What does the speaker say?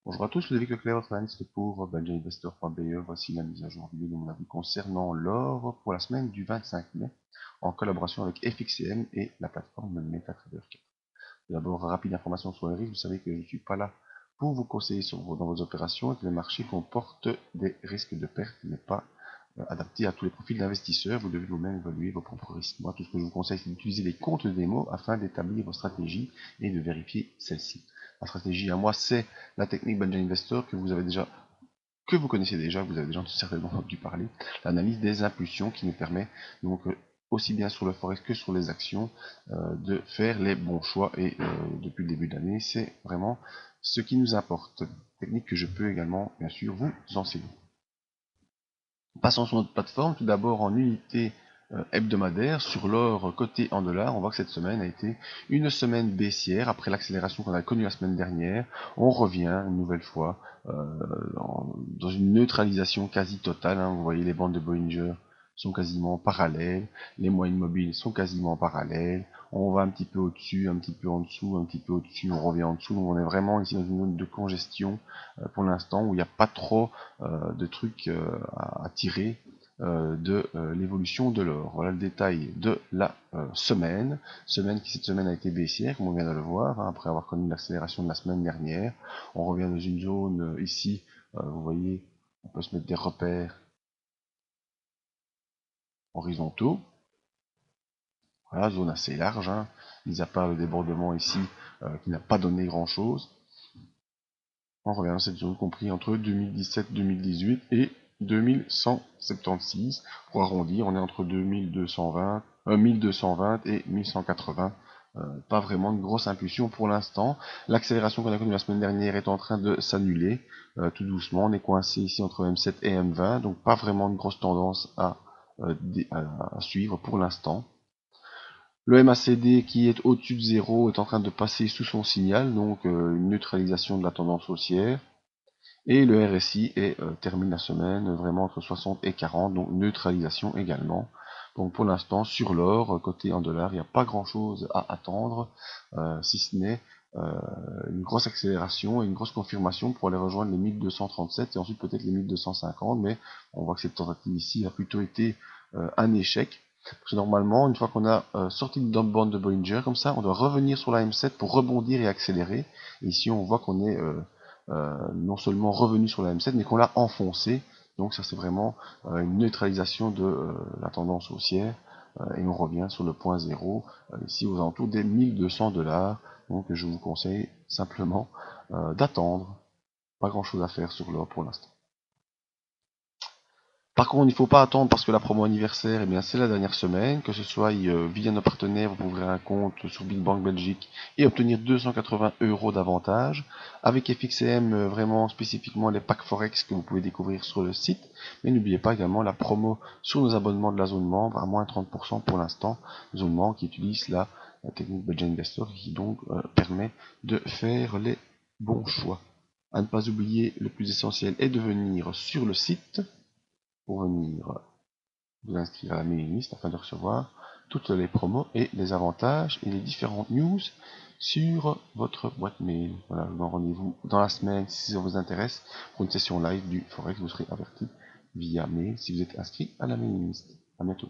Bonjour à tous, Ludovic Leclerc, votre analyste pour benjaminvestor.be. Voici la mise à jour vidéo de mon avis concernant l'or pour la semaine du 25 mai en collaboration avec FXCM et la plateforme MetaTrader 4. D'abord, rapide information sur les risques. Vous savez que je ne suis pas là pour vous conseiller dans vos opérations et que le marché comporte des risques de perte, n'est pas adapté à tous les profils d'investisseurs. Vous devez vous-même évaluer vos propres risques. Moi, tout ce que je vous conseille, c'est d'utiliser les comptes démo afin d'établir vos stratégies et de vérifier celles-ci. La stratégie à moi, c'est la technique Benjamin Investor que vous connaissez déjà, vous avez déjà certainement entendu parler, l'analyse des impulsions qui nous permet donc aussi bien sur le forex que sur les actions de faire les bons choix et depuis le début de l'année, c'est vraiment ce qui nous importe. Technique que je peux également bien sûr vous enseigner. Passons sur notre plateforme, tout d'abord en unité hebdomadaire sur l'or coté en dollars. On voit que cette semaine a été une semaine baissière après l'accélération qu'on a connue la semaine dernière. On revient une nouvelle fois dans une neutralisation quasi totale. Vous voyez les bandes de Bollinger sont quasiment parallèles, les moyennes mobiles sont quasiment parallèles. On va un petit peu au-dessus, un petit peu en dessous, un petit peu au-dessus, on revient en dessous. Donc on est vraiment ici dans une zone de congestion pour l'instant où il n'y a pas trop de trucs à tirer de l'évolution de l'or. Voilà le détail de la semaine qui cette semaine a été baissière, comme on vient de le voir, après avoir connu l'accélération de la semaine dernière. On revient dans une zone ici, vous voyez, on peut se mettre des repères horizontaux. Voilà, zone assez large, mis à part le débordement ici qui n'a pas donné grand chose. On revient dans cette zone compris entre 2017-2018 et 2176. Pour arrondir, on est entre 1220 et 1180. Pas vraiment de grosse impulsion pour l'instant. L'accélération qu'on a connue la semaine dernière est en train de s'annuler tout doucement. On est coincé ici entre M7 et M20, donc pas vraiment de grosse tendance à suivre pour l'instant. Le MACD qui est au-dessus de 0 est en train de passer sous son signal, donc une neutralisation de la tendance haussière. Et le RSI termine la semaine vraiment entre 60 et 40, donc neutralisation également. Donc pour l'instant, sur l'or, côté en dollars, il n'y a pas grand-chose à attendre, si ce n'est une grosse accélération et une grosse confirmation pour aller rejoindre les 1237 et ensuite peut-être les 1250, mais on voit que cette tentative ici a plutôt été un échec. Parce que normalement, une fois qu'on a sorti de bande de Bollinger, comme ça, on doit revenir sur la M7 pour rebondir et accélérer. Et ici, on voit qu'on est non seulement revenu sur la M7, mais qu'on l'a enfoncé. Donc ça, c'est vraiment une neutralisation de la tendance haussière. Et on revient sur le point zéro, ici aux alentours des 1200 $. Donc je vous conseille simplement d'attendre. Pas grand-chose à faire sur l'or pour l'instant. Par contre, il ne faut pas attendre parce que la promo anniversaire, eh bien, c'est la dernière semaine, que ce soit via nos partenaires, vous pouvez ouvrir un compte sur Big Bank Belgique et obtenir 280 € d'avantage. Avec FXCM, vraiment spécifiquement les packs Forex que vous pouvez découvrir sur le site. Mais n'oubliez pas également la promo sur nos abonnements de la zone membre à moins 30% pour l'instant. Zone membre qui utilise la technique Belgian Investor qui donc permet de faire les bons choix. À ne pas oublier, le plus essentiel est de venir sur le site pour venir vous inscrire à la mailing list afin de recevoir toutes les promos et les avantages et les différentes news sur votre boîte mail. Voilà, je vous donne rendez-vous dans la semaine si ça vous intéresse pour une session live du Forex. Vous serez averti via mail si vous êtes inscrit à la mailing list. À bientôt.